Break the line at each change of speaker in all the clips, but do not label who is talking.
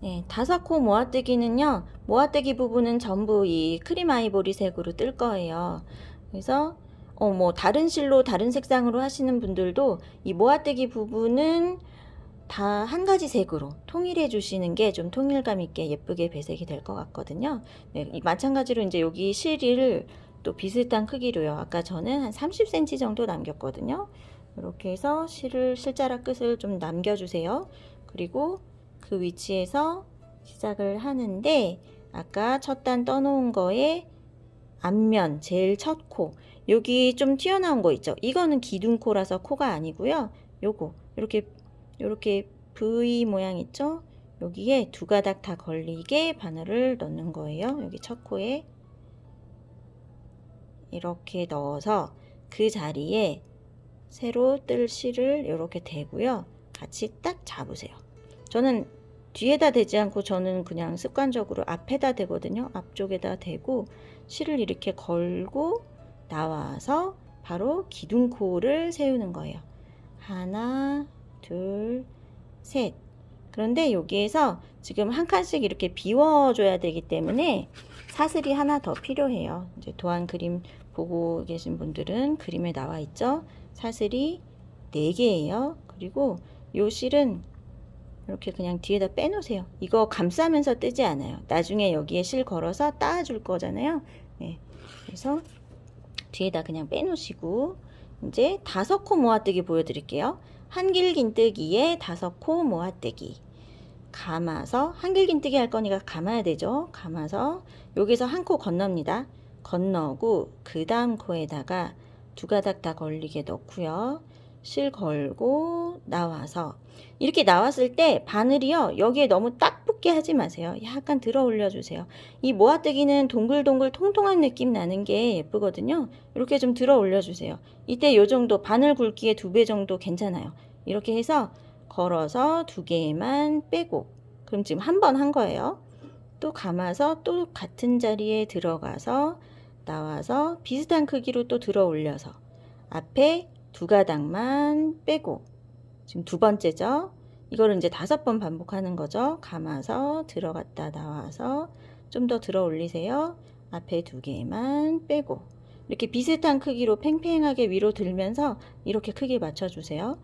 네, 5코 모아뜨기는요, 모아뜨기 부분은 전부 이 크림 아이보리 색으로 뜰 거예요. 그래서, 뭐, 다른 실로 다른 색상으로 하시는 분들도 이 모아뜨기 부분은 다 한 가지 색으로 통일해 주시는 게 좀 통일감 있게 예쁘게 배색이 될 것 같거든요. 네, 마찬가지로 이제 여기 실을 또 비슷한 크기로요. 아까 저는 한 30cm 정도 남겼거든요. 이렇게 해서 실자락 끝을 좀 남겨주세요. 그리고 그 위치에서 시작을 하는데, 아까 첫 단 떠놓은 거에 앞면 제일 첫 코, 여기 좀 튀어나온 거 있죠. 이거는 기둥코라서 코가 아니고요. 요거 이렇게 V 모양 있죠. 여기에 두 가닥 다 걸리게 바늘을 넣는 거예요. 여기 첫 코에 이렇게 넣어서 그 자리에 새로 뜰 실을 이렇게 대고요. 같이 딱 잡으세요. 저는 뒤에다 대지 않고 저는 그냥 습관적으로 앞에다 대거든요. 앞쪽에다 대고 실을 이렇게 걸고 나와서 바로 기둥코를 세우는 거예요. 하나, 둘, 셋. 그런데 여기에서 지금 한 칸씩 이렇게 비워줘야 되기 때문에 사슬이 하나 더 필요해요. 이제 도안 그림 보고 계신 분들은 그림에 나와 있죠. 사슬이 4개예요. 그리고 요 실은 이렇게 그냥 뒤에다 빼놓으세요. 이거 감싸면서 뜨지 않아요. 나중에 여기에 실 걸어서 따줄 거잖아요. 네. 그래서 뒤에다 그냥 빼놓으시고 이제 5코 모아뜨기 보여드릴게요. 한길긴뜨기에 5코 모아뜨기. 감아서 한길긴뜨기 할 거니까 감아야 되죠. 감아서 여기서 한 코 건넙니다. 건너고 그 다음 코에다가 두 가닥 다 걸리게 넣고요. 실 걸고 나와서 이렇게 나왔을 때 바늘이요, 여기에 너무 딱 붙게 하지 마세요. 약간 들어 올려 주세요. 이 모아뜨기는 동글동글 통통한 느낌 나는 게 예쁘거든요. 이렇게 좀 들어 올려 주세요. 이때 요 정도 바늘 굵기의 2배 정도 괜찮아요. 이렇게 해서 걸어서 2개만 빼고, 그럼 지금 한 번 한 거예요. 또 감아서 또 같은 자리에 들어가서 나와서 비슷한 크기로 또 들어 올려서 앞에 2가닥만 빼고, 지금 2번째죠. 이거를 이제 5번 반복하는 거죠. 감아서 들어갔다 나와서 좀 더 들어 올리세요. 앞에 2개만 빼고, 이렇게 비슷한 크기로 팽팽하게 위로 들면서 이렇게 크게 맞춰주세요.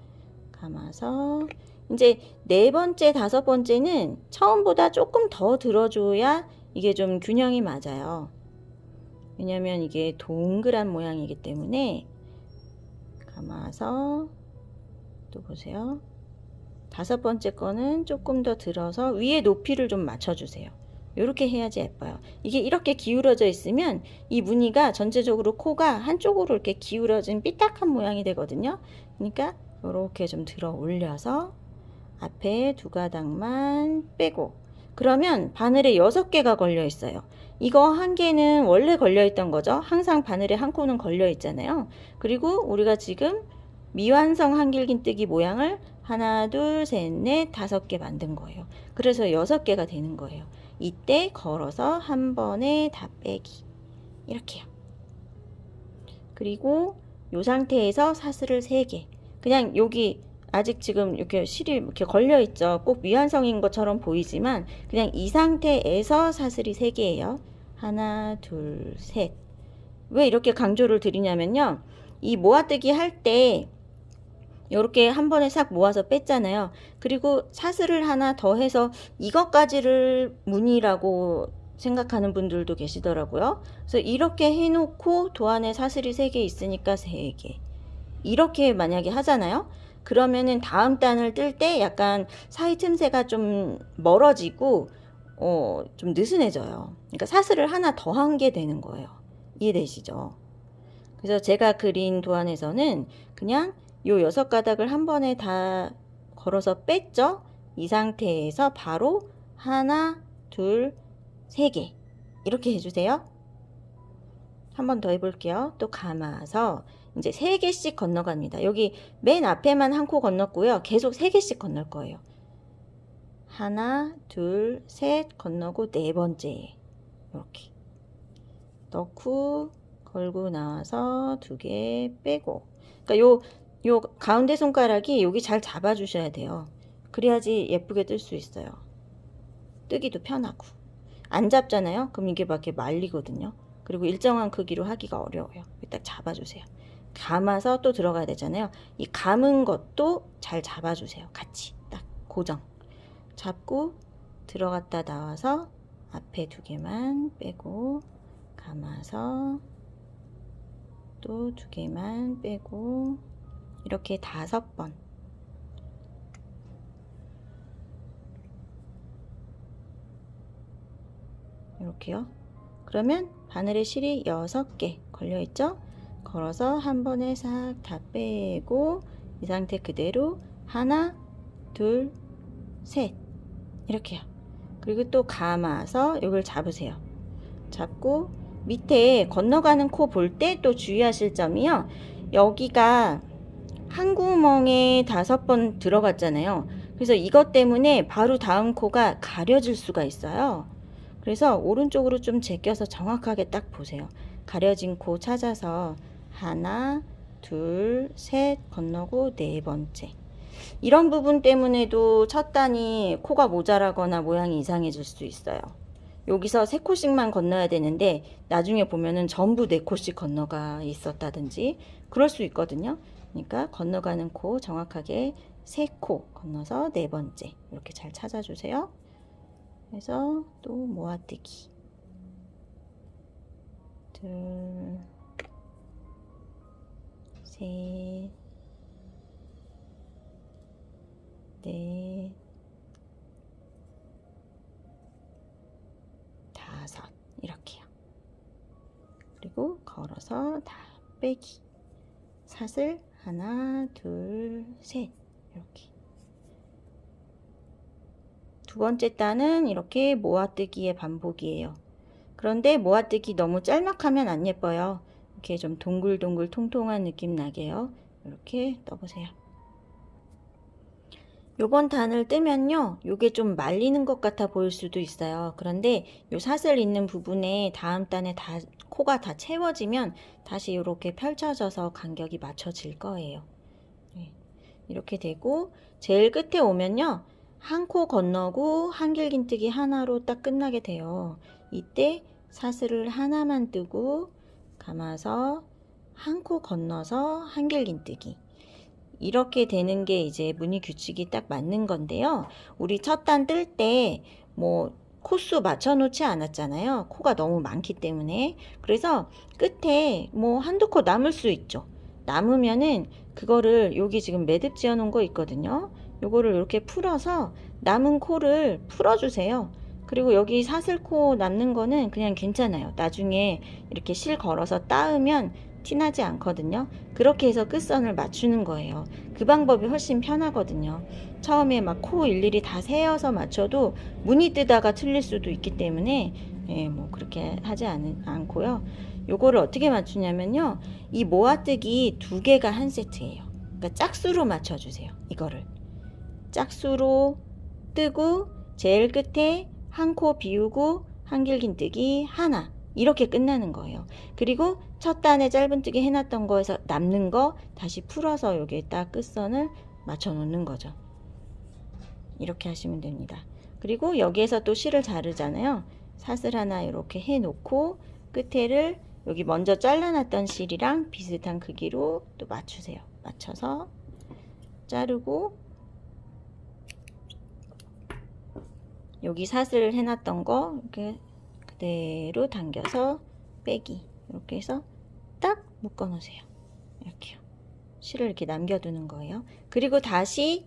감아서 이제 4번째, 5번째는 처음보다 조금 더 들어줘야 이게 좀 균형이 맞아요. 왜냐면 이게 동그란 모양이기 때문에. 감아서 또 보세요. 5번째 거는 조금 더 들어서 위에 높이를 좀 맞춰주세요. 이렇게 해야지 예뻐요. 이게 이렇게 기울어져 있으면 이 무늬가 전체적으로 코가 한쪽으로 이렇게 기울어진 삐딱한 모양이 되거든요. 그러니까 이렇게 좀 들어 올려서 앞에 2가닥만 빼고, 그러면 바늘에 6개가 걸려 있어요. 이거 1개는 원래 걸려 있던 거죠. 항상 바늘에 한 코는 걸려 있잖아요. 그리고 우리가 지금 미완성 한길긴뜨기 모양을 하나, 둘, 셋, 넷, 5개 만든 거예요. 그래서 6개가 되는 거예요. 이때 걸어서 한 번에 다 빼기. 이렇게요. 그리고 이 상태에서 사슬을 3개. 그냥 여기 아직 지금 이렇게 실이 이렇게 걸려 있죠. 꼭 미완성인 것처럼 보이지만 그냥 이 상태에서 사슬이 3개예요. 하나, 둘, 셋. 왜 이렇게 강조를 드리냐면요, 이 모아뜨기 할 때 이렇게 한 번에 싹 모아서 뺐잖아요. 그리고 사슬을 하나 더 해서 이것까지를 무늬라고 생각하는 분들도 계시더라고요. 그래서 이렇게 해놓고 도안에 사슬이 3개 있으니까 3개. 이렇게 만약에 하잖아요. 그러면은 다음 단을 뜰 때 약간 사이 틈새가 좀 멀어지고 좀 느슨해져요. 그러니까 사슬을 하나 더 한 게 되는 거예요. 이해되시죠? 그래서 제가 그린 도안에서는 그냥 요 6가닥을 한 번에 다 걸어서 뺐죠. 이 상태에서 바로 하나, 둘, 3개 이렇게 해주세요. 한 번 더 해볼게요. 또 감아서 이제 3개씩 건너갑니다. 여기 맨 앞에만 한 코 건넜고요. 계속 3개씩 건널 거예요. 하나, 둘, 셋 건너고 4번째 이렇게 넣고 걸고 나와서 2개 빼고. 그러니까 요 가운데 손가락이 여기 잘 잡아주셔야 돼요. 그래야지 예쁘게 뜰 수 있어요. 뜨기도 편하고. 안 잡잖아요. 그럼 이게 막 이렇게 말리거든요. 그리고 일정한 크기로 하기가 어려워요. 딱 잡아주세요. 감아서 또 들어가야 되잖아요. 이 감은 것도 잘 잡아주세요. 같이 딱 고정 잡고 들어갔다 나와서 앞에 2개만 빼고 감아서 또 2개만 빼고 이렇게 5번 이렇게요. 그러면 바늘에 실이 6개 걸려있죠? 걸어서 한 번에 싹 다 빼고 이 상태 그대로 하나, 둘, 셋 이렇게요. 그리고 또 감아서 이걸 잡으세요. 잡고 밑에 건너가는 코 볼 때 또 주의하실 점이요. 여기가 한 구멍에 5번 들어갔잖아요. 그래서 이것 때문에 바로 다음 코가 가려질 수가 있어요. 그래서 오른쪽으로 좀 제껴서 정확하게 딱 보세요. 가려진 코 찾아서 하나, 둘, 셋 건너고 4번째. 이런 부분 때문에도 첫 단이 코가 모자라거나 모양이 이상해질 수 있어요. 여기서 3코씩만 건너야 되는데 나중에 보면은 전부 4코씩 건너가 있었다든지 그럴 수 있거든요. 그러니까 건너가는 코 정확하게 3코 건너서 4번째 이렇게 잘 찾아주세요. 그래서 또 모아뜨기 둘, 셋, 넷, 5 이렇게요. 그리고 걸어서 다 빼기 사슬 하나, 둘, 셋 이렇게. 2번째 단은 이렇게 모아뜨기의 반복이에요. 그런데 모아뜨기 너무 짤막하면 안 예뻐요. 이렇게 좀 동글동글 통통한 느낌 나게요. 이렇게 떠보세요. 요번 단을 뜨면요, 요게 좀 말리는 것 같아 보일 수도 있어요. 그런데 요 사슬 있는 부분에 다음 단에 다 코가 다 채워지면 다시 이렇게 펼쳐져서 간격이 맞춰질 거예요. 네, 이렇게 되고 제일 끝에 오면요, 한 코 건너고 한길긴뜨기 하나로 딱 끝나게 돼요. 이때 사슬을 하나만 뜨고 감아서 한 코 건너서 한길긴뜨기. 이렇게 되는 게 이제 무늬 규칙이 딱 맞는 건데요. 우리 첫 단 뜰 때 뭐 코수 맞춰 놓지 않았잖아요. 코가 너무 많기 때문에. 그래서 끝에 뭐 한두 코 남을 수 있죠. 남으면은 그거를 여기 지금 매듭 지어 놓은 거 있거든요. 요거를 이렇게 풀어서 남은 코를 풀어주세요. 그리고 여기 사슬코 남는 거는 그냥 괜찮아요. 나중에 이렇게 실 걸어서 따으면 티나지 않거든요. 그렇게 해서 끝선을 맞추는 거예요. 그 방법이 훨씬 편하거든요. 처음에 막 코 일일이 다 세어서 맞춰도 무늬 뜨다가 틀릴 수도 있기 때문에 뭐 그렇게 하지 않고요. 요거를 어떻게 맞추냐면요. 이 모아뜨기 2개가 한 세트예요. 그러니까 짝수로 맞춰주세요. 이거를 짝수로 뜨고 제일 끝에 한 코 비우고 한길긴뜨기 하나 이렇게 끝나는 거예요. 그리고 첫 단에 짧은뜨기 해놨던 거에서 남는 거 다시 풀어서 여기에다 끝선을 맞춰 놓는 거죠. 이렇게 하시면 됩니다. 그리고 여기에서 또 실을 자르잖아요. 사슬 하나 이렇게 해 놓고 끝에를 여기 먼저 잘라놨던 실이랑 비슷한 크기로 또 맞추세요. 맞춰서 자르고 여기 사슬 해놨던 거 이렇게 그대로 당겨서 빼기 이렇게 해서 딱 묶어 놓으세요. 이렇게요. 실을 이렇게 남겨두는 거예요. 그리고 다시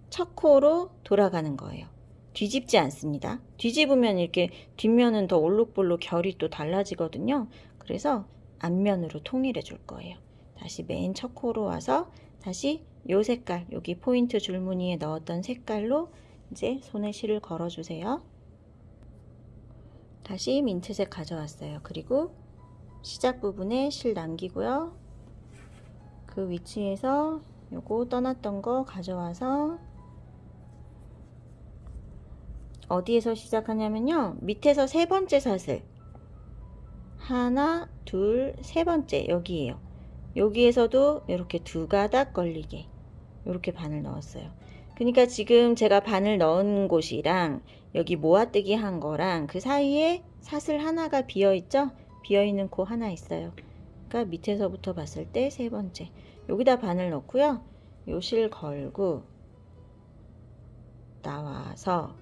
첫 코로 돌아가는 거예요. 뒤집지 않습니다. 뒤집으면 이렇게 뒷면은 더 올록볼록 결이 또 달라지거든요. 그래서 앞면으로 통일해 줄 거예요. 다시 맨 첫 코로 와서 다시 요 색깔, 여기 포인트 줄무늬에 넣었던 색깔로 이제 손에 실을 걸어 주세요. 다시 민트색 가져왔어요. 그리고 시작 부분에 실 남기고요. 그 위치에서 요거 떠났던 거 가져와서 어디에서 시작하냐면요. 밑에서 3번째 사슬 하나, 둘, 3번째 여기에요. 여기에서도 이렇게 2가닥 걸리게 이렇게 바늘 넣었어요. 그러니까 지금 제가 바늘 넣은 곳이랑 여기 모아뜨기 한 거랑 그 사이에 사슬 하나가 비어있죠? 비어있는 코 하나 있어요. 그러니까 밑에서부터 봤을 때 세 번째. 여기다 바늘 넣고요. 요 실 걸고 나와서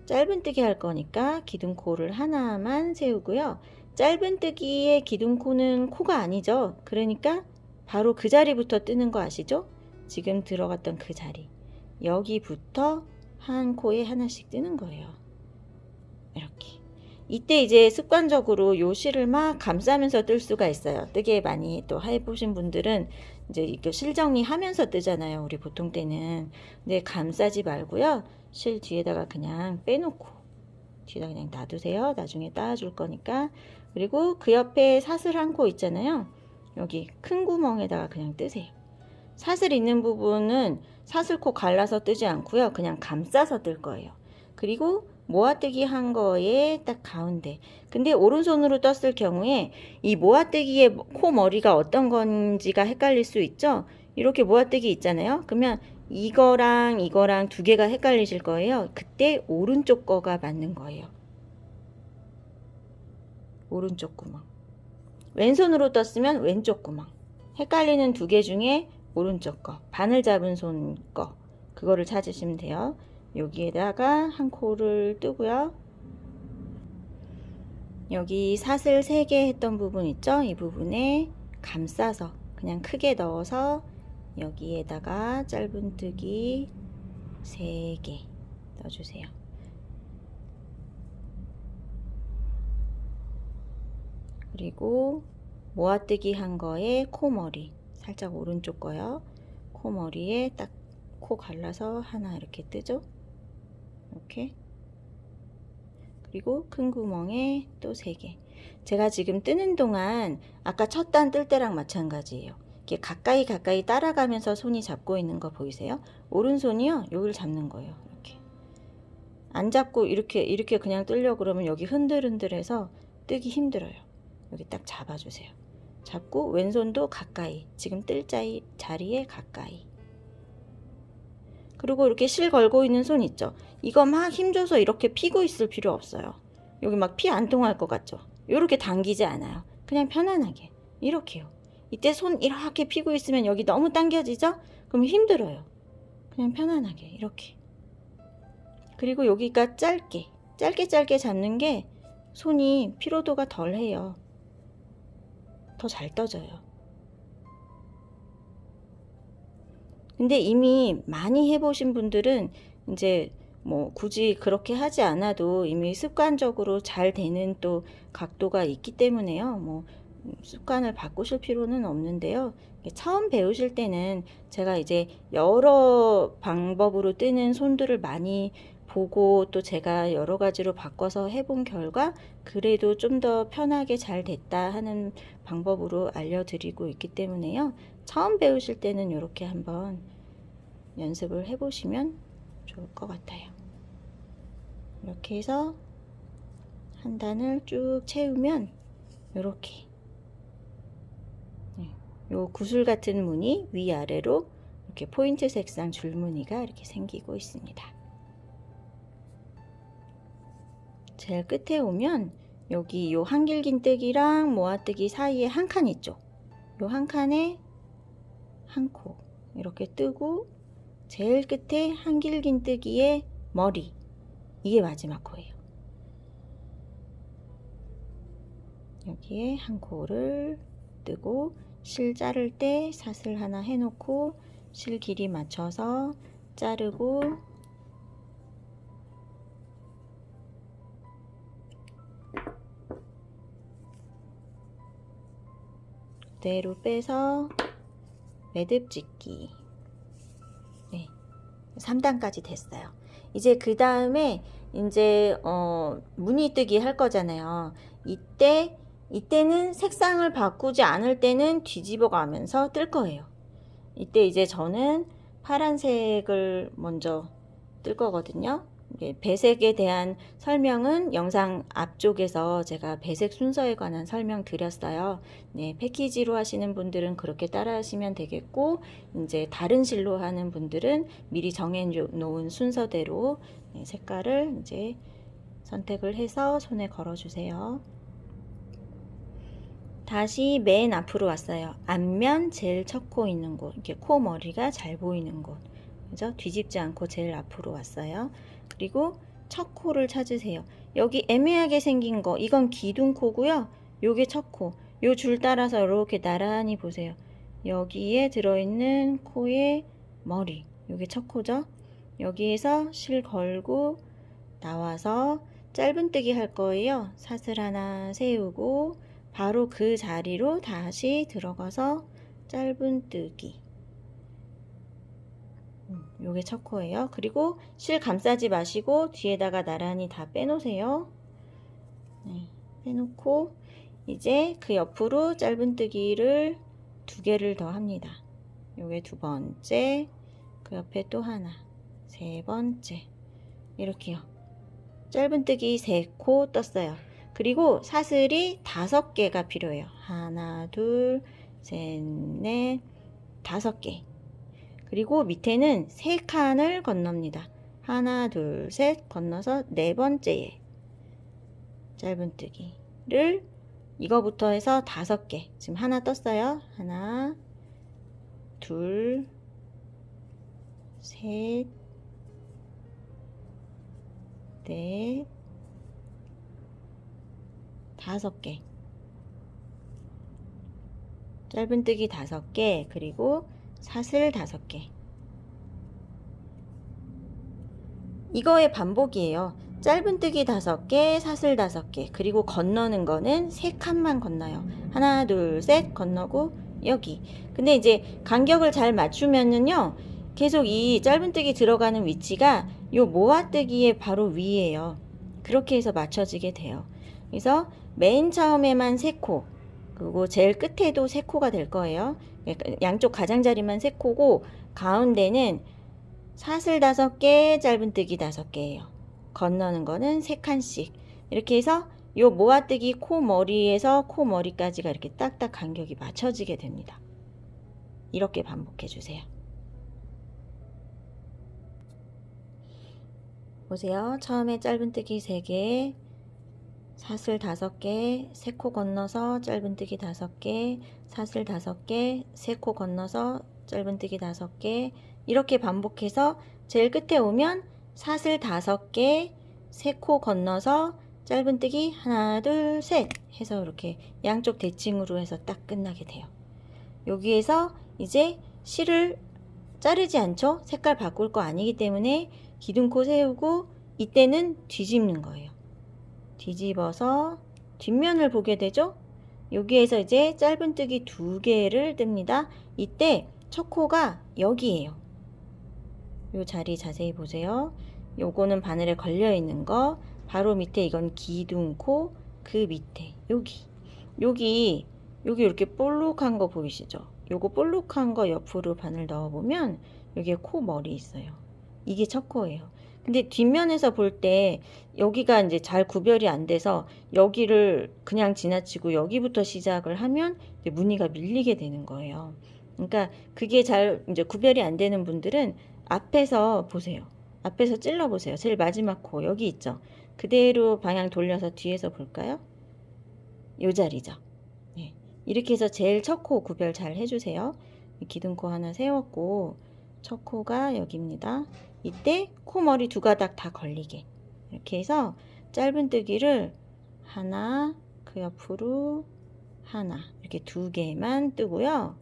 짧은뜨기 할 거니까 기둥코를 하나만 세우고요. 짧은뜨기의 기둥코는 코가 아니죠. 그러니까 바로 그 자리부터 뜨는 거 아시죠? 지금 들어갔던 그 자리. 여기부터 한 코에 하나씩 뜨는 거예요. 이렇게. 이때 이제 습관적으로 요 실을 막 감싸면서 뜰 수가 있어요. 뜨개 많이 또 해보신 분들은 이제 이거 실 정리하면서 뜨잖아요. 우리 보통 때는. 근데 감싸지 말고요. 실 뒤에다가 그냥 빼놓고 뒤에다 그냥 놔두세요. 나중에 따줄 거니까. 그리고 그 옆에 사슬 한 코 있잖아요. 여기 큰 구멍에다가 그냥 뜨세요. 사슬 있는 부분은 사슬코 갈라서 뜨지 않고요. 그냥 감싸서 뜰 거예요. 그리고 모아뜨기 한 거에 딱 가운데. 근데 오른손으로 떴을 경우에 이 모아뜨기의 코 머리가 어떤 건지가 헷갈릴 수 있죠. 이렇게 모아뜨기 있잖아요. 그러면 이거랑 이거랑 두 개가 헷갈리실 거예요. 그때 오른쪽 거가 맞는 거예요. 오른쪽 구멍. 왼손으로 떴으면 왼쪽 구멍. 헷갈리는 두 개 중에 오른쪽 거, 바늘 잡은 손 거, 그거를 찾으시면 돼요. 여기에다가 한 코를 뜨고요. 여기 사슬 3개 했던 부분 있죠? 이 부분에 감싸서 그냥 크게 넣어서 여기에다가 짧은뜨기 3개 넣어주세요. 그리고 모아뜨기 한 거에 코머리 살짝 오른쪽 거요. 코머리에 딱 코 갈라서 하나 이렇게 뜨죠. 이렇게. 그리고 큰 구멍에 또 3개. 제가 지금 뜨는 동안 아까 첫 단 뜰 때랑 마찬가지예요. 이렇게 가까이 따라가면서 손이 잡고 있는 거 보이세요? 오른손이요. 여기를 잡는 거예요. 이렇게. 안 잡고 이렇게 그냥 뜨려고 그러면 여기 흔들흔들해서 뜨기 힘들어요. 여기 딱 잡아주세요. 잡고 왼손도 가까이, 지금 뜰 자리에 가까이. 그리고 이렇게 실 걸고 있는 손 있죠? 이거 막 힘줘서 이렇게 피고 있을 필요 없어요. 여기 막 피 안 통할 것 같죠? 이렇게 당기지 않아요. 그냥 편안하게 이렇게요. 이때 손 이렇게 피고 있으면 여기 너무 당겨지죠? 그럼 힘들어요. 그냥 편안하게 이렇게. 그리고 여기가 짧게 잡는 게 손이 피로도가 덜해요. 더 잘 떠져요. 근데 이미 많이 해보신 분들은 이제 뭐 굳이 그렇게 하지 않아도 이미 습관적으로 잘 되는 또 각도가 있기 때문에요. 뭐 습관을 바꾸실 필요는 없는데요. 처음 배우실 때는 제가 이제 여러 방법으로 뜨는 손들을 많이 보고 또 제가 여러 가지로 바꿔서 해본 결과 그래도 좀 더 편하게 잘 됐다 하는 방법으로 알려드리고 있기 때문에요. 처음 배우실 때는 이렇게 한번 연습을 해보시면 좋을 것 같아요. 이렇게 해서 한 단을 쭉 채우면 이렇게 요 구슬 같은 무늬 위아래로 이렇게 포인트 색상 줄무늬가 이렇게 생기고 있습니다. 제일 끝에 오면 여기 요 한길긴뜨기랑 모아뜨기 사이에 한 칸 있죠. 요 한 칸에 한 코 이렇게 뜨고 제일 끝에 한길긴뜨기의 머리, 이게 마지막 코예요. 여기에 한 코를 뜨고 실 자를 때 사슬 하나 해놓고 실 길이 맞춰서 자르고 그대로 빼서 매듭 짓기. 네, 3단까지 됐어요. 이제 그 다음에 이제 무늬 뜨기 할 거잖아요. 이때는 색상을 바꾸지 않을 때는 뒤집어 가면서 뜰 거예요. 이때 이제 저는 파란색을 먼저 뜰 거거든요. 배색에 대한 설명은 영상 앞쪽에서 제가 배색 순서에 관한 설명 드렸어요. 네, 패키지로 하시는 분들은 그렇게 따라 하시면 되겠고, 이제 다른 실로 하는 분들은 미리 정해 놓은 순서대로 색깔을 이제 선택을 해서 손에 걸어 주세요. 다시 맨 앞으로 왔어요. 앞면 제일 첫 코 있는 곳, 이렇게 코 머리가 잘 보이는 곳. 그죠? 뒤집지 않고 제일 앞으로 왔어요. 그리고 첫 코를 찾으세요. 여기 애매하게 생긴 거, 이건 기둥코고요. 요게 첫 코. 요 줄 따라서 이렇게 나란히 보세요. 여기에 들어있는 코의 머리. 요게 첫 코죠. 여기에서 실 걸고 나와서 짧은뜨기 할 거예요. 사슬 하나 세우고 바로 그 자리로 다시 들어가서 짧은뜨기. 요게 첫 코예요. 그리고 실 감싸지 마시고 뒤에다가 나란히 다 빼놓으세요. 네, 빼놓고 이제 그 옆으로 짧은뜨기를 2개를 더 합니다. 요게 2번째, 그 옆에 또 하나, 3번째, 이렇게요. 짧은뜨기 3코 떴어요. 그리고 사슬이 5개가 필요해요. 하나, 둘, 셋, 넷, 5개. 그리고 밑에는 3칸을 건넙니다. 하나, 둘, 셋 건너서 4번째에 짧은뜨기를 이거부터 해서 5개. 지금 하나 떴어요. 하나, 둘, 셋, 넷, 5개. 짧은뜨기 5개, 그리고 사슬 5개. 이거의 반복이에요. 짧은뜨기 5개, 사슬 5개, 그리고 건너는 거는 3칸만 건너요. 하나, 둘, 셋 건너고 여기. 근데 이제 간격을 잘 맞추면은요, 계속 이 짧은뜨기 들어가는 위치가 요 모아뜨기의 바로 위에요. 그렇게 해서 맞춰지게 돼요. 그래서 맨 처음에만 3코, 그리고 제일 끝에도 3코가 될 거예요. 양쪽 가장자리만 3코고 가운데는 사슬 5개, 짧은뜨기 5개예요. 건너는 거는 3칸씩. 이렇게 해서 요 모아뜨기 코 머리에서 코 머리까지가 이렇게 딱딱 간격이 맞춰지게 됩니다. 이렇게 반복해 주세요. 보세요. 처음에 짧은뜨기 3개, 사슬 5개, 3코 건너서 짧은뜨기 5개, 사슬 5개, 3코 건너서 짧은뜨기 5개, 이렇게 반복해서 제일 끝에 오면 사슬 5개, 3코 건너서 짧은뜨기 하나, 둘, 셋 해서 이렇게 양쪽 대칭으로 해서 딱 끝나게 돼요. 여기에서 이제 실을 자르지 않죠? 색깔 바꿀 거 아니기 때문에 기둥코 세우고 이때는 뒤집는 거예요. 뒤집어서 뒷면을 보게 되죠? 여기에서 이제 짧은뜨기 2개를 뜹니다. 이때 첫 코가 여기에요. 요 자리 자세히 보세요. 요거는 바늘에 걸려 있는 거, 바로 밑에 이건 기둥코, 그 밑에 여기 이렇게 볼록한 거 보이시죠? 요거 볼록한 거 옆으로 바늘 넣어보면 여기에 코 머리 있어요. 이게 첫 코예요. 근데 뒷면에서 볼 때 여기가 이제 잘 구별이 안 돼서 여기를 그냥 지나치고 여기부터 시작을 하면 이제 무늬가 밀리게 되는 거예요. 그러니까 그게 잘 이제 구별이 안 되는 분들은 앞에서 보세요. 앞에서 찔러 보세요. 제일 마지막 코 여기 있죠. 그대로 방향 돌려서 뒤에서 볼까요? 요 자리죠. 네. 이렇게 해서 제일 첫 코 구별 잘 해주세요. 기둥코 하나 세웠고 첫 코가 여기입니다. 이때 코머리 2가닥 다 걸리게 이렇게 해서 짧은뜨기를 하나, 그 옆으로 하나, 이렇게 2개만 뜨고요.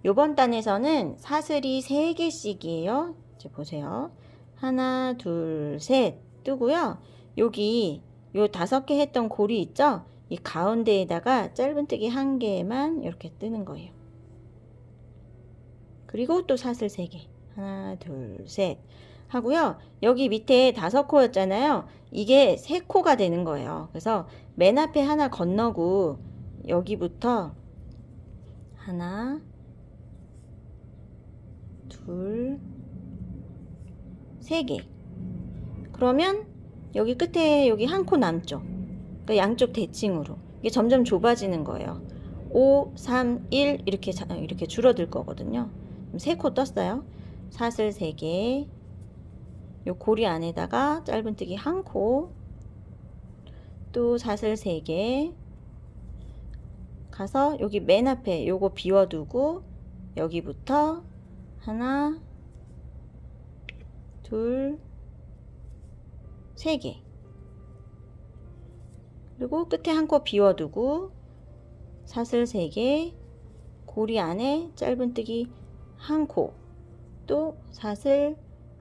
요번 단에서는 사슬이 3개씩이에요. 이제 보세요. 하나, 둘, 셋 뜨고요. 여기 요 5개 했던 골이 있죠? 이 가운데에다가 짧은뜨기 1개만 이렇게 뜨는 거예요. 그리고 또 사슬 3개. 하나, 둘, 셋 하고요. 여기 밑에 5코였잖아요. 이게 3코가 되는 거예요. 그래서 맨 앞에 하나 건너고 여기부터 하나, 둘, 3개. 그러면 여기 끝에 여기 한 코 남죠. 그러니까 양쪽 대칭으로 이게 점점 좁아지는 거예요. 5, 3, 1 이렇게 줄어들 거거든요. 3코 떴어요. 사슬 3개, 요 고리 안에다가 짧은뜨기 1코, 또 사슬 3개 가서 여기 맨 앞에 요거 비워두고 여기부터 하나, 둘, 3개, 그리고 끝에 1코 비워두고 사슬 3개, 고리 안에 짧은뜨기 1코, 또 사슬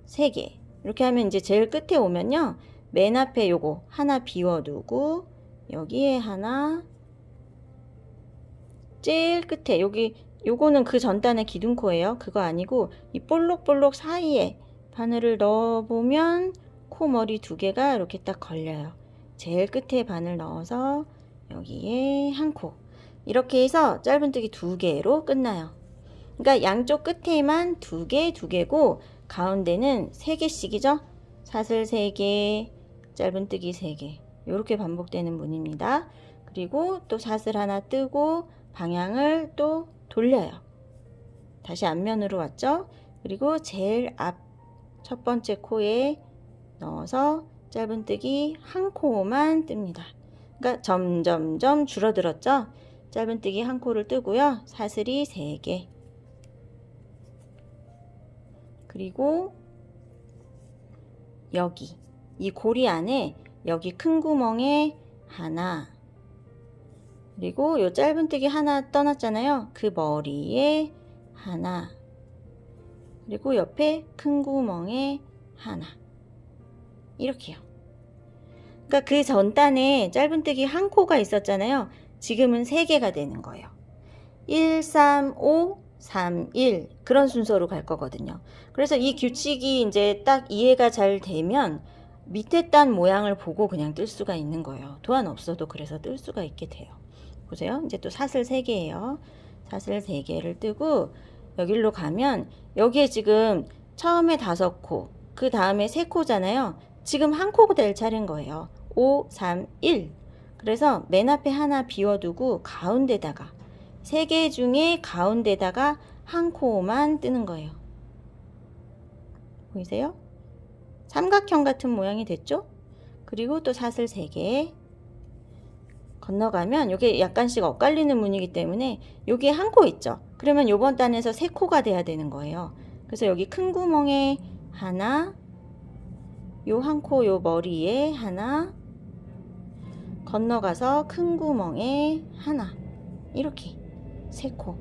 3개. 이렇게 하면 이제 제일 끝에 오면요, 맨 앞에 요거 하나 비워두고 여기에 하나, 제일 끝에 여기 요거는 그 전단의 기둥코예요. 그거 아니고 이 볼록볼록 사이에 바늘을 넣어보면 코머리 2개가 이렇게 딱 걸려요. 제일 끝에 바늘 넣어서 여기에 1코, 이렇게 해서 짧은뜨기 2개로 끝나요. 그러니까 양쪽 끝에만 2개, 2개고 가운데는 3개씩이죠. 사슬 3개, 짧은뜨기 3개, 이렇게 반복되는 문입니다. 그리고 또 사슬 하나 뜨고 방향을 또 돌려요. 다시 앞면으로 왔죠. 그리고 제일 앞 첫 번째 코에 넣어서 짧은뜨기 1코만 뜹니다. 그러니까 점점점 줄어들었죠. 짧은뜨기 1코를 뜨고요. 사슬이 3개. 그리고 여기 이 고리 안에 여기 큰 구멍에 하나, 그리고 요 짧은뜨기 하나 떠났잖아요. 그 머리에 하나, 그리고 옆에 큰 구멍에 하나, 이렇게요. 그러니까 그 전단에 짧은뜨기 1코가 있었잖아요. 지금은 3개가 되는 거예요. 1, 3, 5, 3, 1 그런 순서로 갈 거거든요. 그래서 이 규칙이 이제 딱 이해가 잘 되면 밑에 단 모양을 보고 그냥 뜰 수가 있는 거예요. 도안 없어도 그래서 뜰 수가 있게 돼요. 보세요. 이제 또 사슬 3개예요. 사슬 3개를 뜨고 여기로 가면 여기에 지금 처음에 5코, 그 다음에 3코잖아요. 지금 1코 될 차례인 거예요. 5, 3, 1. 그래서 맨 앞에 하나 비워두고 가운데다가 3개 중에 가운데다가 1코만 뜨는 거예요. 보이세요? 삼각형 같은 모양이 됐죠? 그리고 또 사슬 3개 건너가면 이게 약간씩 엇갈리는 무늬이기 때문에 여기에 1코 있죠? 그러면 요번 단에서 3코가 돼야 되는 거예요. 그래서 여기 큰 구멍에 하나, 요 1코 요 머리에 하나, 건너가서 큰 구멍에 하나, 이렇게 3코.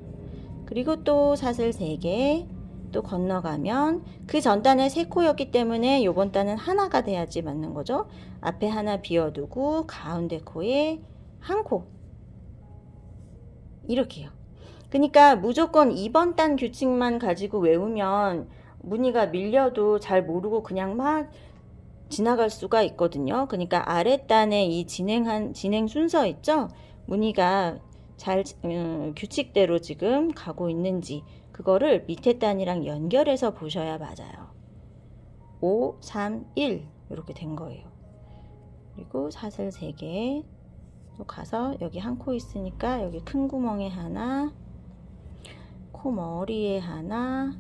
그리고 또 사슬 3개 또 건너가면 그 전단에 3코였기 때문에 요번 단은 하나가 돼야지 맞는 거죠. 앞에 하나 비워두고 가운데 코에 1코, 이렇게요. 그러니까 무조건 2번 단 규칙만 가지고 외우면 무늬가 밀려도 잘 모르고 그냥 막 지나갈 수가 있거든요. 그러니까 아랫단에 이 진행 순서 있죠? 무늬가 잘 규칙대로 지금 가고 있는지 그거를 밑에 단이랑 연결해서 보셔야 맞아요. 5, 3, 1 이렇게 된 거예요. 그리고 사슬 3개 또 가서 여기 1코 있으니까 여기 큰 구멍에 하나, 코 머리에 하나,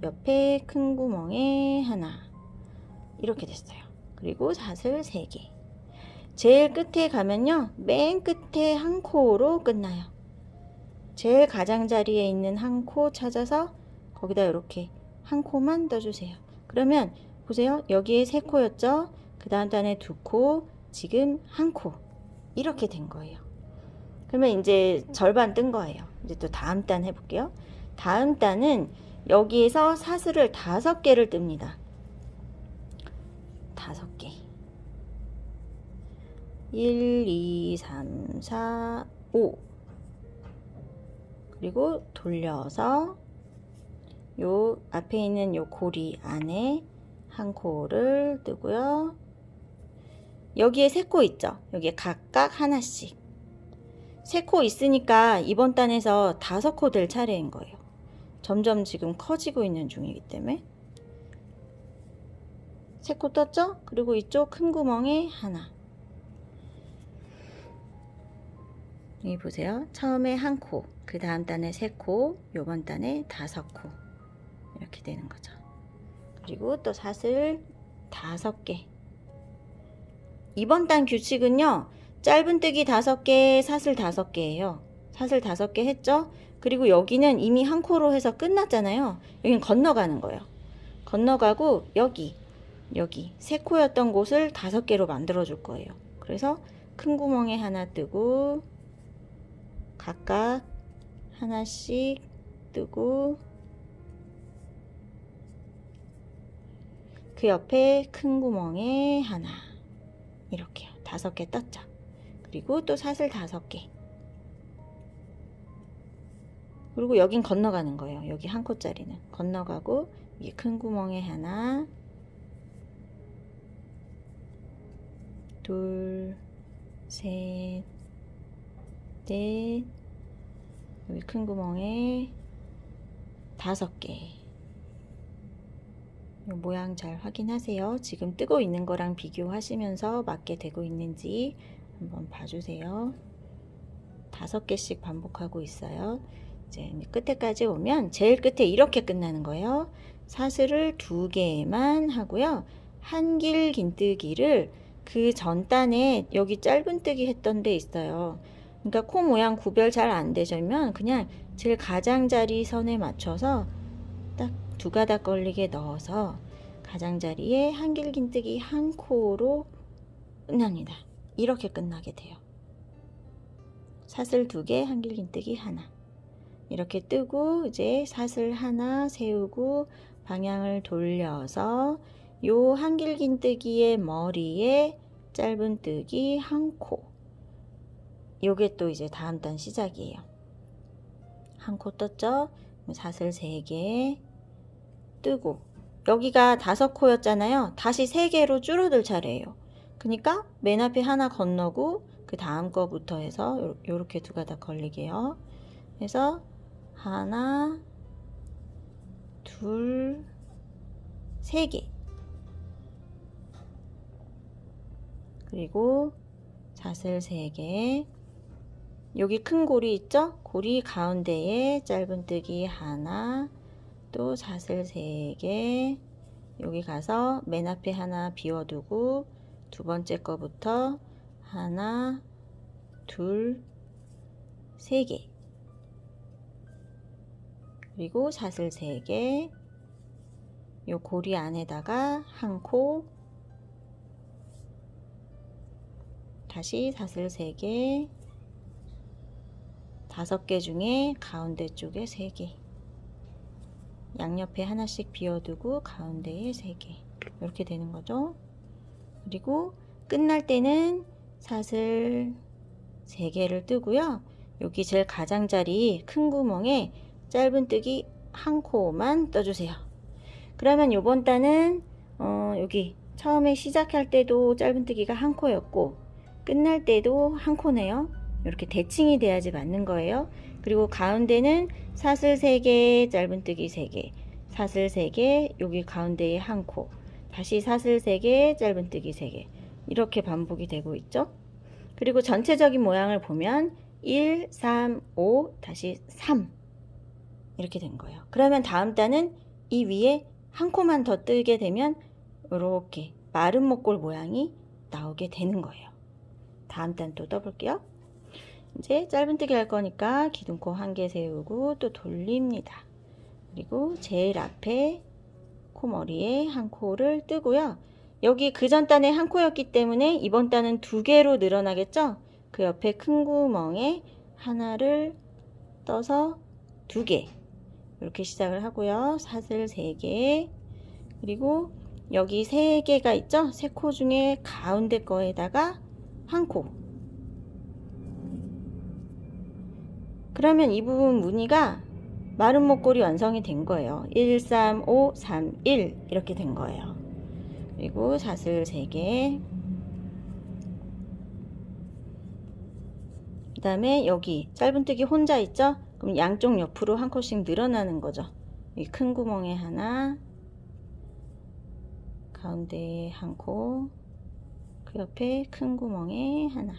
옆에 큰 구멍에 하나, 이렇게 됐어요. 그리고 사슬 3개. 제일 끝에 가면요, 맨 끝에 1코로 끝나요. 제일 가장자리에 있는 1코 찾아서 거기다 이렇게 1코만 떠주세요. 그러면 보세요. 여기에 3코였죠? 그 다음 단에 2코, 지금 1코. 이렇게 된 거예요. 그러면 이제 절반 뜬 거예요. 이제 또 다음 단 해볼게요. 다음 단은 여기에서 사슬을 5개를 뜹니다. 5개. 1, 2, 3, 4, 5. 그리고 돌려서 요 앞에 있는 요 고리 안에 1코를 뜨고요. 여기에 3코 있죠? 여기에 각각 하나씩. 3코 있으니까 이번 단에서 5코 될 차례인 거예요. 점점 지금 커지고 있는 중이기 때문에 세 코 떴죠? 그리고 이쪽 큰 구멍에 하나. 여기 보세요. 처음에 한 코, 그 다음 단에 세 코, 요번 단에 5코. 이렇게 되는 거죠. 그리고 또 사슬 5개. 이번 단 규칙은요, 짧은뜨기 5개, 사슬 5개예요. 사슬 5개 했죠? 그리고 여기는 이미 한 코로 해서 끝났잖아요. 여긴 건너가는 거예요. 건너가고 여기 세 코였던 곳을 5개로 만들어 줄 거예요. 그래서 큰 구멍에 하나 뜨고 각각 하나씩 뜨고 그 옆에 큰 구멍에 하나, 이렇게요. 5개 떴죠. 그리고 또 사슬 5개. 그리고 여긴 건너가는 거예요. 여기 한 코짜리는 건너가고 이 큰 구멍에 하나, 둘, 셋, 넷, 여기 큰 구멍에 5개. 모양 잘 확인하세요. 지금 뜨고 있는 거랑 비교하시면서 맞게 되고 있는지 한번 봐주세요. 5개씩 반복하고 있어요. 이제 끝에까지 오면 제일 끝에 이렇게 끝나는 거예요. 사슬을 2개만 하고요. 한길 긴뜨기를 그 전 단에 여기 짧은뜨기 했던 데 있어요. 그러니까 코 모양 구별 잘 안 되시면 그냥 제일 가장자리 선에 맞춰서 딱 2가닥 걸리게 넣어서 가장자리에 한길 긴뜨기 한 코로 끝납니다. 이렇게 끝나게 돼요. 사슬 2개, 한길 긴뜨기 하나. 이렇게 뜨고 이제 사슬 하나 세우고 방향을 돌려서 요 한길 긴뜨기의 머리에 짧은뜨기 한 코. 요게 또 이제 다음 단 시작이에요. 한 코 떴죠? 사슬 3개 뜨고 여기가 5코였잖아요. 다시 3개로 줄어들 차례예요. 그러니까 맨 앞에 하나 건너고 그 다음 거부터 해서 요렇게 2가닥 걸리게요. 그래서 하나, 둘, 3개. 그리고 사슬 3개. 여기 큰 고리 있죠? 고리 가운데에 짧은뜨기 하나, 또 사슬 3개. 여기 가서 맨 앞에 하나 비워두고 두 번째 거부터 하나, 둘, 3개. 그리고 사슬 3개. 요 고리 안에다가 한 코, 다시 사슬 3개, 5개 중에 가운데 쪽에 3개, 양옆에 하나씩 비워두고 가운데에 3개, 이렇게 되는 거죠. 그리고 끝날 때는 사슬 3개를 뜨고요. 여기 제일 가장자리 큰 구멍에 짧은뜨기 한 코만 떠주세요. 그러면 요번 단은 여기 처음에 시작할 때도 짧은뜨기가 한 코였고 끝날 때도 한 코네요. 이렇게 대칭이 돼야지 맞는 거예요. 그리고 가운데는 사슬 3개, 짧은뜨기 3개, 사슬 3개, 여기 가운데에 한 코, 다시 사슬 3개, 짧은뜨기 3개, 이렇게 반복이 되고 있죠. 그리고 전체적인 모양을 보면 1, 3, 5, 다시 3 이렇게 된 거예요. 그러면 다음 단은 이 위에 한 코만 더 뜨게 되면 이렇게 마른 목골 모양이 나오게 되는 거예요. 다음 단 또 떠볼게요. 이제 짧은뜨기 할 거니까 기둥코 1개 세우고 또 돌립니다. 그리고 제일 앞에 코머리에 한 코를 뜨고요. 여기 그 전 단에 한 코였기 때문에 이번 단은 2개로 늘어나겠죠? 그 옆에 큰 구멍에 하나를 떠서 2개 이렇게 시작을 하고요. 사슬 3개, 그리고 여기 3개가 있죠? 3코 중에 가운데 거에다가 한 코. 그러면 이 부분 무늬가 마른 목골이 완성이 된 거예요. 1, 3, 5, 3, 1 이렇게 된 거예요. 그리고 사슬 3개, 그 다음에 여기 짧은뜨기 혼자 있죠? 그럼 양쪽 옆으로 한 코씩 늘어나는 거죠. 이 큰 구멍에 하나, 가운데에 한 코, 그 옆에 큰 구멍에 하나,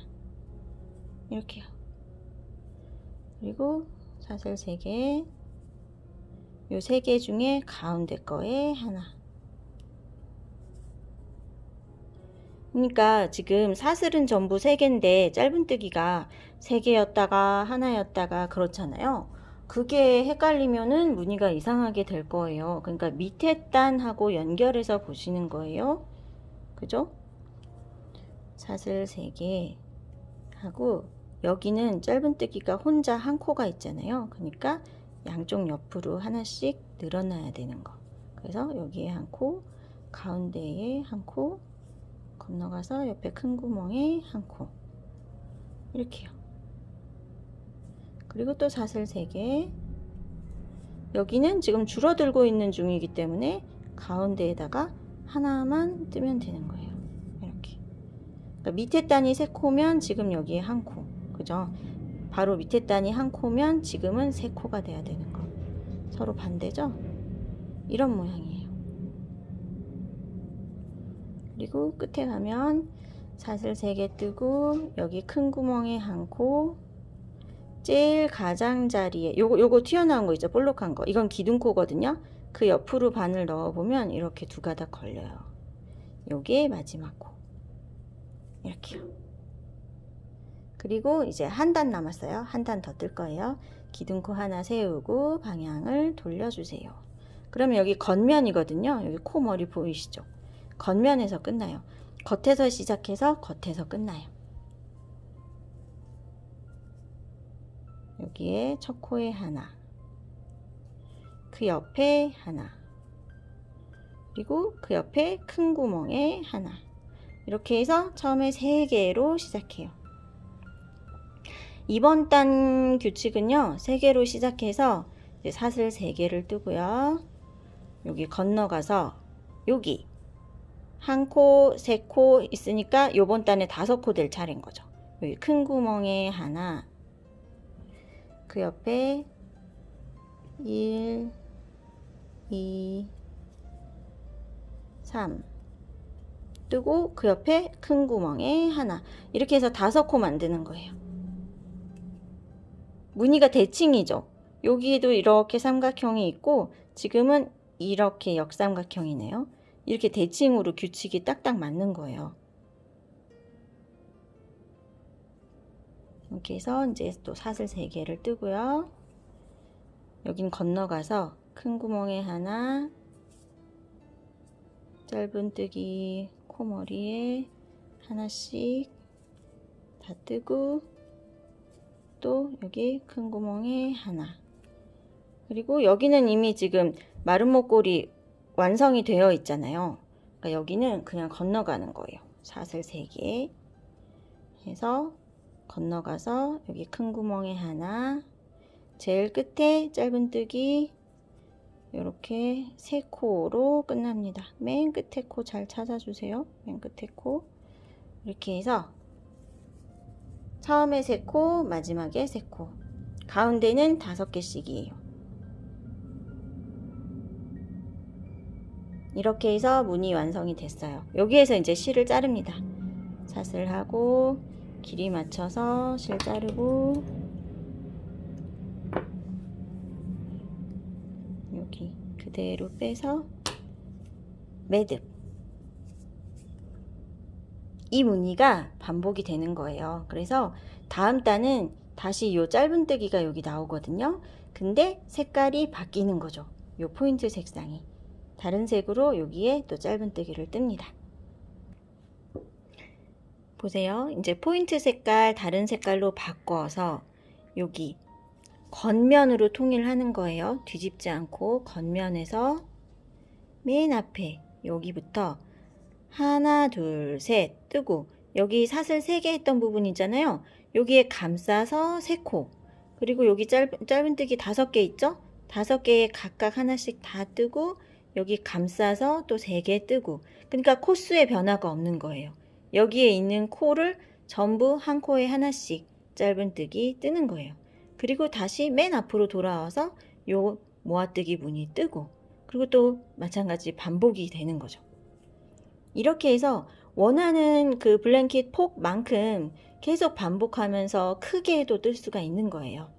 이렇게요. 그리고 사슬 3개, 요 3개 중에 가운데 거에 하나. 그러니까 지금 사슬은 전부 3개인데 짧은뜨기가 3개였다가 하나였다가 그렇잖아요. 그게 헷갈리면은 무늬가 이상하게 될 거예요. 그러니까 밑에 단하고 연결해서 보시는 거예요. 그죠? 사슬 3개 하고 여기는 짧은뜨기가 혼자 한 코가 있잖아요. 그러니까 양쪽 옆으로 하나씩 늘어나야 되는 거. 그래서 여기에 한 코, 가운데에 한 코, 건너가서 옆에 큰 구멍에 한 코, 이렇게요. 그리고 또 사슬 3개, 여기는 지금 줄어들고 있는 중이기 때문에 가운데에다가 하나만 뜨면 되는 거예요. 이렇게. 그러니까 밑에 단이 3코면 지금 여기에 한 코, 그죠? 바로 밑에 단이 한 코면 지금은 3코가 돼야 되는 거. 서로 반대죠? 이런 모양이에요. 그리고 끝에 가면 사슬 3개 뜨고 여기 큰 구멍에 한 코, 제일 가장자리에 요거 튀어나온 거 있죠? 볼록한 거. 이건 기둥코거든요. 그 옆으로 바늘 넣어보면 이렇게 2가닥 걸려요. 요게 마지막 코. 이렇게요. 그리고 이제 한 단 남았어요. 한 단 더 뜰 거예요. 기둥코 하나 세우고 방향을 돌려주세요. 그러면 여기 겉면이거든요. 여기 코 머리 보이시죠? 겉면에서 끝나요. 겉에서 시작해서 겉에서 끝나요. 여기에 첫 코에 하나, 그 옆에 하나, 그리고 그 옆에 큰 구멍에 하나. 이렇게 해서 처음에 3개로 시작해요. 이번 단 규칙은요, 3개로 시작해서 이제 사슬 3개를 뜨고요. 여기 건너가서 여기 한 코, 3코 있으니까 요번 단에 5코 될 차례인 거죠. 여기 큰 구멍에 하나, 그 옆에 1, 2, 3 뜨고 그 옆에 큰 구멍에 하나. 이렇게 해서 5코 만드는 거예요. 무늬가 대칭이죠. 여기에도 이렇게 삼각형이 있고 지금은 이렇게 역삼각형이네요. 이렇게 대칭으로 규칙이 딱딱 맞는 거예요. 이렇게 해서 이제 또 사슬 3개를 뜨고요. 여긴 건너가서 큰 구멍에 하나, 짧은뜨기 코머리에 하나씩 다 뜨고 또 여기 큰 구멍에 하나. 그리고 여기는 이미 지금 마름모꼴이 완성이 되어 있잖아요. 그러니까 여기는 그냥 건너가는 거예요. 사슬 3개 해서 건너가서 여기 큰 구멍에 하나, 제일 끝에 짧은뜨기 이렇게 3코로 끝납니다. 맨 끝에 코 잘 찾아주세요. 맨 끝에 코 이렇게 해서 처음에 3코, 마지막에 3코, 가운데는 5개씩이에요. 이렇게 해서 무늬 완성이 됐어요. 여기에서 이제 실을 자릅니다. 사슬하고 길이 맞춰서 실 자르고 여기 그대로 빼서 매듭. 이 무늬가 반복이 되는 거예요. 그래서 다음 단은 다시 요 짧은뜨기가 여기 나오거든요. 근데 색깔이 바뀌는 거죠. 요 포인트 색상이 다른 색으로 여기에 또 짧은뜨기를 뜹니다. 보세요. 이제 포인트 색깔 다른 색깔로 바꿔서 여기 겉면으로 통일하는 거예요. 뒤집지 않고 겉면에서 맨 앞에 여기부터 하나, 둘, 셋 뜨고 여기 사슬 3개 했던 부분 있잖아요. 여기에 감싸서 3코, 그리고 여기 짧은뜨기 5개 있죠? 5개에 각각 하나씩 다 뜨고 여기 감싸서 또 3개 뜨고, 그러니까 코수의 변화가 없는 거예요. 여기에 있는 코를 전부 한 코에 하나씩 짧은뜨기 뜨는 거예요. 그리고 다시 맨 앞으로 돌아와서 요 모아뜨기 무늬 뜨고, 그리고 또 마찬가지 반복이 되는 거죠. 이렇게 해서 원하는 그 블랭킷 폭만큼 계속 반복하면서 크게 해도 뜰 수가 있는 거예요.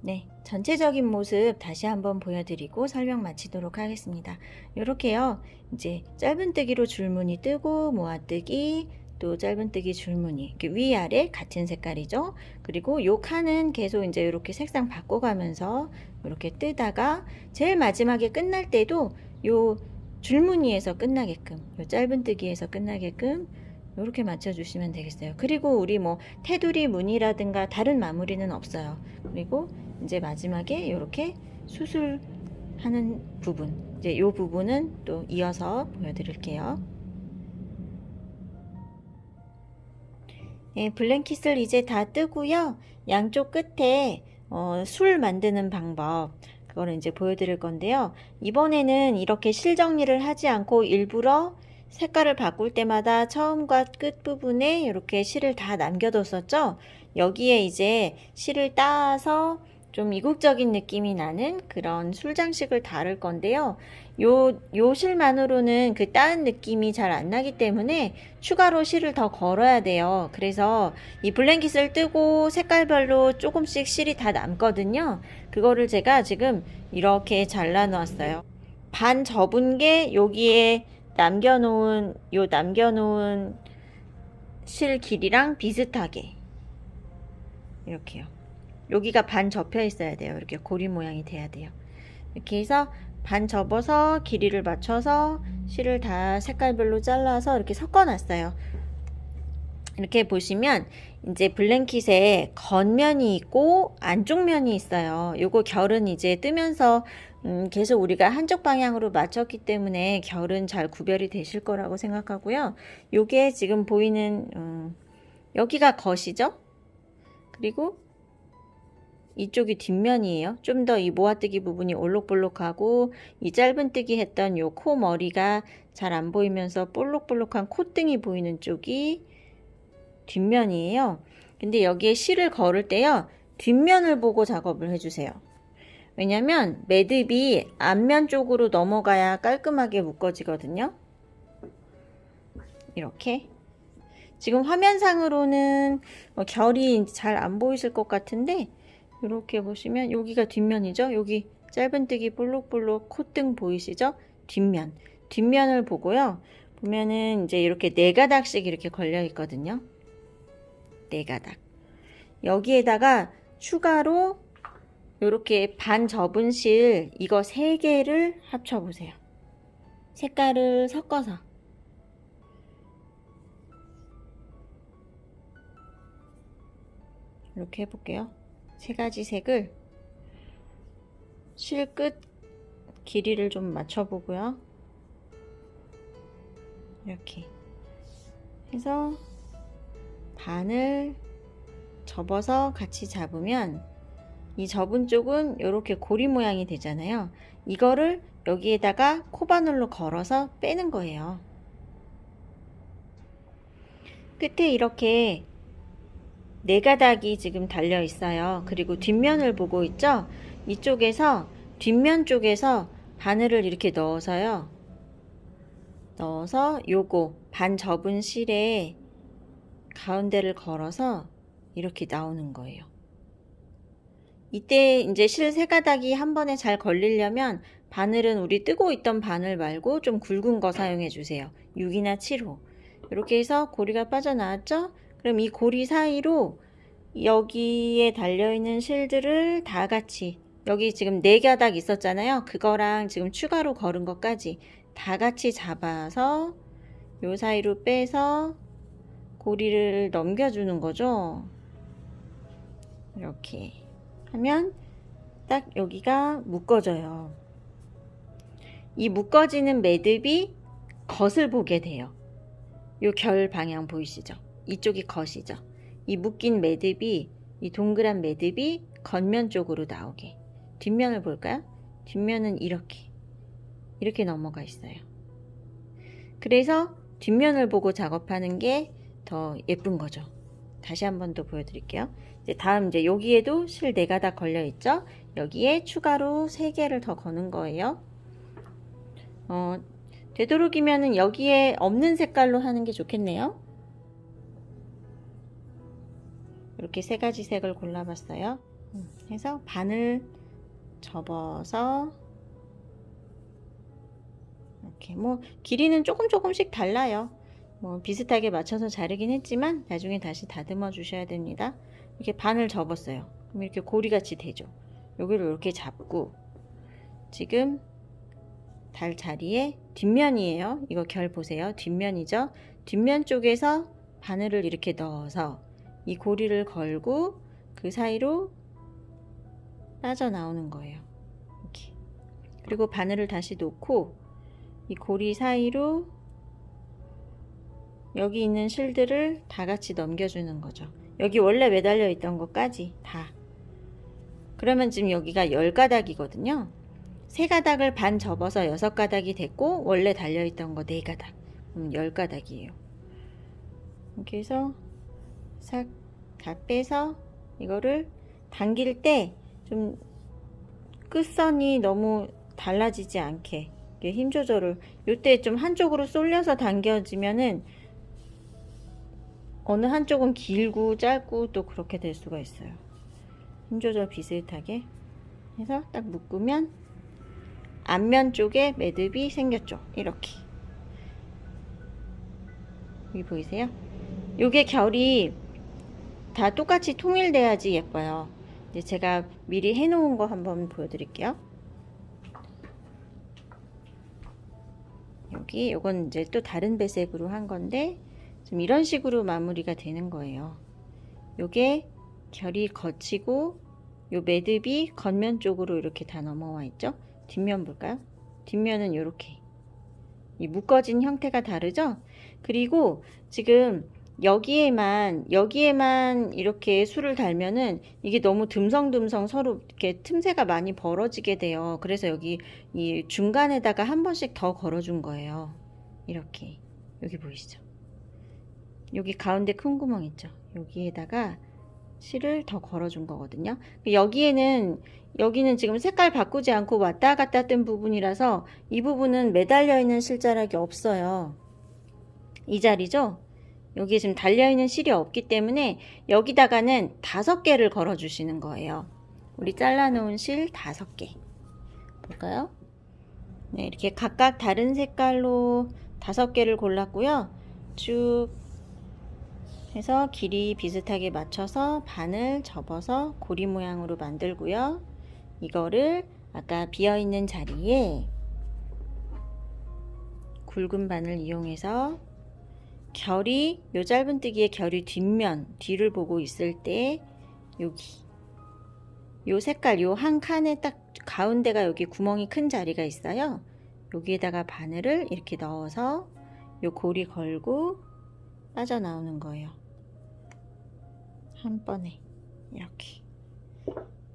네, 전체적인 모습 다시 한번 보여드리고 설명 마치도록 하겠습니다. 이렇게요, 이제 짧은뜨기로 줄무늬 뜨고 모아뜨기, 또 짧은뜨기 줄무늬, 위아래 같은 색깔이죠. 그리고 요 칸은 계속 이제 이렇게 색상 바꿔가면서 이렇게 뜨다가 제일 마지막에 끝날 때도 요 줄무늬에서 끝나게끔, 요 짧은뜨기에서 끝나게끔 이렇게 맞춰주시면 되겠어요. 그리고 우리 뭐 테두리 무늬라든가 다른 마무리는 없어요. 그리고 이제 마지막에 이렇게 수술하는 부분, 이제 이 부분은 또 이어서 보여드릴게요. 네, 블랭킷을 이제 다 뜨고요. 양쪽 끝에 술 만드는 방법, 그거를 이제 보여드릴 건데요. 이번에는 이렇게 실 정리를 하지 않고 일부러 색깔을 바꿀 때마다 처음과 끝 부분에 이렇게 실을 다 남겨뒀었죠. 여기에 이제 실을 따서 좀 이국적인 느낌이 나는 그런 술장식을 다룰 건데요. 요 실만으로는 그 따은 느낌이 잘 안 나기 때문에 추가로 실을 더 걸어야 돼요. 그래서 이 블랭킷을 뜨고 색깔별로 조금씩 실이 다 남거든요. 그거를 제가 지금 이렇게 잘라 놓았어요. 반 접은 게 여기에 남겨놓은 실 길이랑 비슷하게 이렇게요. 여기가 반 접혀 있어야 돼요. 이렇게 고리 모양이 돼야 돼요. 이렇게 해서 반 접어서 길이를 맞춰서 실을 다 색깔별로 잘라서 이렇게 섞어 놨어요. 이렇게 보시면 이제 블랭킷에 겉면이 있고 안쪽 면이 있어요. 요거 결은 이제 뜨면서 계속 우리가 한쪽 방향으로 맞췄기 때문에 결은 잘 구별이 되실 거라고 생각하고요. 요게 지금 보이는 여기가 겉이죠. 그리고 이쪽이 뒷면이에요. 좀 더 이 모아뜨기 부분이 올록볼록하고 이 짧은뜨기 했던 요 코 머리가 잘 안 보이면서 볼록볼록한 콧등이 보이는 쪽이 뒷면이에요. 근데 여기에 실을 걸을 때요, 뒷면을 보고 작업을 해주세요. 왜냐면 매듭이 앞면 쪽으로 넘어가야 깔끔하게 묶어지거든요. 이렇게. 지금 화면상으로는 결이 잘 안 보이실 것 같은데 이렇게 보시면 여기가 뒷면이죠. 여기 짧은뜨기 볼록볼록 콧등 보이시죠? 뒷면을 보고요. 보면은 이제 이렇게 4가닥씩 이렇게 걸려 있거든요. 4가닥. 여기에다가 추가로 이렇게 반 접은 실 이거 3개를 합쳐 보세요. 색깔을 섞어서 이렇게 해볼게요. 3가지 색을 실 끝 길이를 좀 맞춰보고요. 이렇게 해서 반을 접어서 같이 잡으면 이 접은 쪽은 이렇게 고리 모양이 되잖아요. 이거를 여기에다가 코바늘로 걸어서 빼는 거예요. 끝에 이렇게 4가닥이 지금 달려 있어요. 그리고 뒷면을 보고 있죠? 이쪽에서 뒷면 쪽에서 바늘을 이렇게 넣어서요. 요거 반 접은 실에 가운데를 걸어서 이렇게 나오는 거예요. 이때 이제 실 3가닥이 한 번에 잘 걸리려면 바늘은 우리 뜨고 있던 바늘 말고 좀 굵은 거 사용해 주세요. 6이나 7호. 이렇게 해서 고리가 빠져나왔죠? 그럼 이 고리 사이로 여기에 달려있는 실들을 다 같이, 여기 지금 4가닥 있었잖아요. 그거랑 지금 추가로 걸은 것까지 다 같이 잡아서 요 사이로 빼서 고리를 넘겨주는 거죠. 이렇게 하면 딱 여기가 묶어져요. 이 묶어지는 매듭이 겉을 보게 돼요. 요 결 방향 보이시죠? 이쪽이 겉이죠. 이 묶인 매듭이, 이 동그란 매듭이 겉면 쪽으로 나오게. 뒷면을 볼까요? 뒷면은 이렇게 넘어가 있어요. 그래서 뒷면을 보고 작업하는 게 더 예쁜 거죠. 다시 한 번 더 보여드릴게요. 이제 다음 이제 여기에도 실 4가닥 걸려 있죠? 여기에 추가로 3개를 더 거는 거예요. 되도록이면은 여기에 없는 색깔로 하는 게 좋겠네요. 이렇게 세 가지 색을 골라봤어요. 해서 반을 접어서 이렇게 뭐 길이는 조금씩 달라요. 뭐 비슷하게 맞춰서 자르긴 했지만 나중에 다시 다듬어 주셔야 됩니다. 이렇게 반을 접었어요. 그럼 이렇게 고리같이 되죠. 여기를 이렇게 잡고 지금 달 자리에 뒷면이에요. 이거 결 보세요. 뒷면이죠. 뒷면 쪽에서 바늘을 이렇게 넣어서 이 고리를 걸고 그 사이로 빠져나오는 거예요. 이렇게. 그리고 바늘을 다시 놓고 이 고리 사이로 여기 있는 실들을 다 같이 넘겨주는 거죠. 여기 원래 매달려 있던 것까지 다. 그러면 지금 여기가 10가닥이거든요. 3가닥을 반 접어서 6가닥이 됐고 원래 달려있던 거 4가닥. 그럼 10가닥이에요. 이렇게 해서 싹 다 빼서 이거를 당길 때 좀 끝선이 너무 달라지지 않게 힘 조절을, 이때 좀 한쪽으로 쏠려서 당겨지면은 어느 한쪽은 길고 짧고 또 그렇게 될 수가 있어요. 힘 조절 비슷하게 해서 딱 묶으면 앞면 쪽에 매듭이 생겼죠. 이렇게. 여기 보이세요? 요게 결이 다 똑같이 통일돼야지 예뻐요. 이제 제가 미리 해놓은 거 한번 보여드릴게요. 여기 요건 이제 또 다른 배색으로 한 건데 좀 이런 식으로 마무리가 되는 거예요. 요게 결이 거치고 요 매듭이 겉면 쪽으로 이렇게 다 넘어와 있죠. 뒷면 볼까요? 뒷면은 이렇게 이 묶어진 형태가 다르죠. 그리고 지금 여기에만 이렇게 술을 달면은 이게 너무 듬성듬성 서로 이렇게 틈새가 많이 벌어지게 돼요. 그래서 여기 이 중간에다가 한 번씩 더 걸어준 거예요. 이렇게. 여기 보이시죠? 여기 가운데 큰 구멍 있죠? 여기에다가 실을 더 걸어준 거거든요. 여기는 지금 색깔 바꾸지 않고 왔다 갔다 뜬 부분이라서 이 부분은 매달려 있는 실자락이 없어요. 이 자리죠? 여기 지금 달려있는 실이 없기 때문에 여기다가는 5개를 걸어 주시는 거예요. 우리 잘라 놓은 실 5개 볼까요? 네, 이렇게 각각 다른 색깔로 5개를 골랐고요. 쭉 해서 길이 비슷하게 맞춰서 반을 접어서 고리 모양으로 만들고요. 이거를 아까 비어있는 자리에 굵은 바늘 이용해서 결이 요 짧은뜨기의 결이 뒷면 뒤를 보고 있을 때 여기 요 색깔 요 한 칸에 딱 가운데가 여기 구멍이 큰 자리가 있어요. 여기에다가 바늘을 이렇게 넣어서 요 고리 걸고 빠져나오는 거예요. 한 번에 이렇게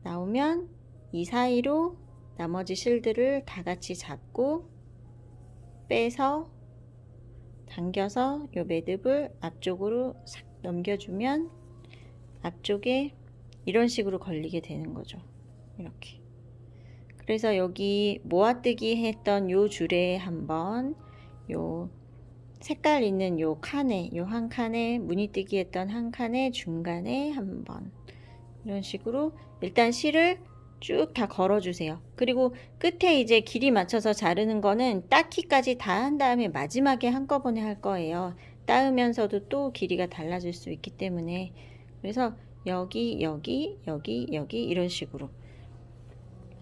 나오면 이 사이로 나머지 실들을 다 같이 잡고 빼서 당겨서 요 매듭을 앞쪽으로 싹 넘겨주면 앞쪽에 이런 식으로 걸리게 되는 거죠. 이렇게. 그래서 여기 모아뜨기 했던 요 줄에 한번 요 색깔 있는 요 칸에 요 한 칸에 무늬뜨기 했던 한 칸에 중간에 한번 이런 식으로 일단 실을 쭉 다 걸어주세요. 그리고 끝에 이제 길이 맞춰서 자르는 거는 닦기까지 다 한 다음에 마지막에 한꺼번에 할 거예요. 따으면서도 또 길이가 달라질 수 있기 때문에 그래서 여기 이런 식으로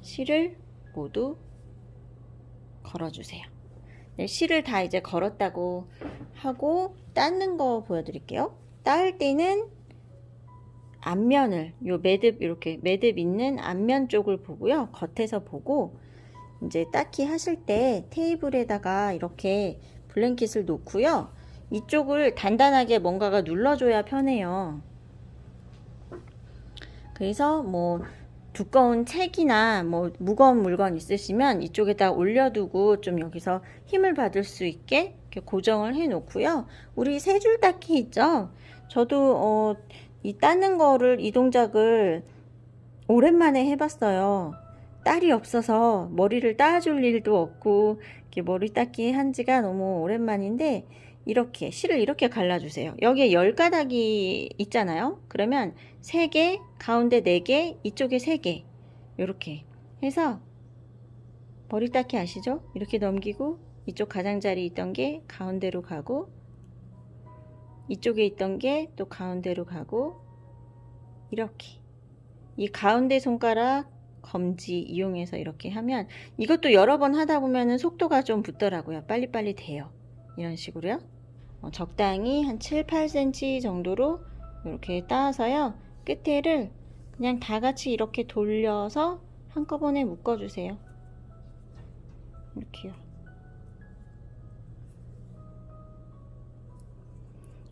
실을 모두 걸어주세요. 네, 실을 다 이제 걸었다고 하고 닦는 거 보여드릴게요. 닦을 때는 앞면을 요 매듭 이렇게 매듭 있는 앞면 쪽을 보고요. 겉에서 보고 이제 닦기 하실 때 테이블에다가 이렇게 블랭킷을 놓고요. 이쪽을 단단하게 뭔가가 눌러줘야 편해요. 그래서 뭐 두꺼운 책이나 뭐 무거운 물건 있으시면 이쪽에다 올려두고 좀 여기서 힘을 받을 수 있게 이렇게 고정을 해 놓고요. 우리 세 줄 닦기 있죠? 저도 이 닦는 거를 이 동작을 오랜만에 해봤어요. 딸이 없어서 머리를 따줄 일도 없고 이렇게 머리 닦기 한 지가 너무 오랜만인데 이렇게 실을 이렇게 갈라주세요. 여기에 10가닥이 있잖아요. 그러면 3개, 가운데 4개, 이쪽에 3개 이렇게 해서 머리 닦기 아시죠? 이렇게 넘기고 이쪽 가장자리 있던 게 가운데로 가고 이쪽에 있던 게 또 가운데로 가고 이렇게 이 가운데 손가락 검지 이용해서 이렇게 하면 이것도 여러 번 하다 보면 속도가 좀 붙더라고요. 빨리빨리 돼요. 이런 식으로요. 적당히 한 7, 8cm 정도로 이렇게 따서요. 끝에를 그냥 다 같이 이렇게 돌려서 한꺼번에 묶어주세요. 이렇게요.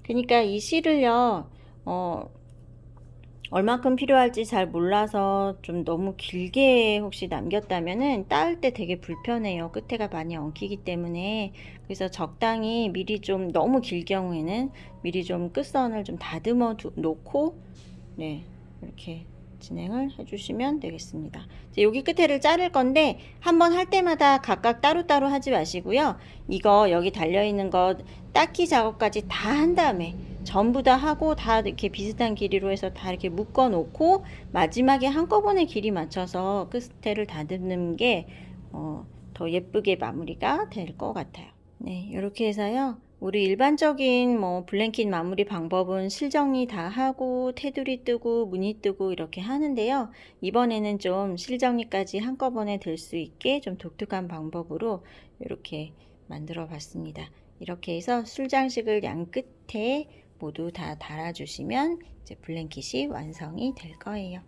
그러니까 이 실을요, 얼마큼 필요할지 잘 몰라서 좀 너무 길게 혹시 남겼다면은 따을 때 되게 불편해요. 끝에가 많이 엉키기 때문에. 그래서 적당히 미리 좀 너무 길 경우에는 미리 좀 끝선을 좀 다듬어 놓고 네, 이렇게 진행을 해주시면 되겠습니다. 여기 끝에를 자를 건데 한번 할 때마다 각각 따로따로 하지 마시고요. 이거 여기 달려있는 거 닦기 작업까지 다 한 다음에 전부 다 하고 다 이렇게 비슷한 길이로 해서 다 이렇게 묶어 놓고 마지막에 한꺼번에 길이 맞춰서 끝에를 다듬는 게 더 예쁘게 마무리가 될 것 같아요. 네, 이렇게 해서요. 우리 일반적인 블랭킷 마무리 방법은 실정리 다 하고 테두리 뜨고 무늬 뜨고 이렇게 하는데요. 이번에는 좀 실정리까지 한꺼번에 될 수 있게 좀 독특한 방법으로 이렇게 만들어 봤습니다. 이렇게 해서 술장식을 양 끝에 모두 다 달아주시면 이제 블랭킷이 완성이 될 거예요.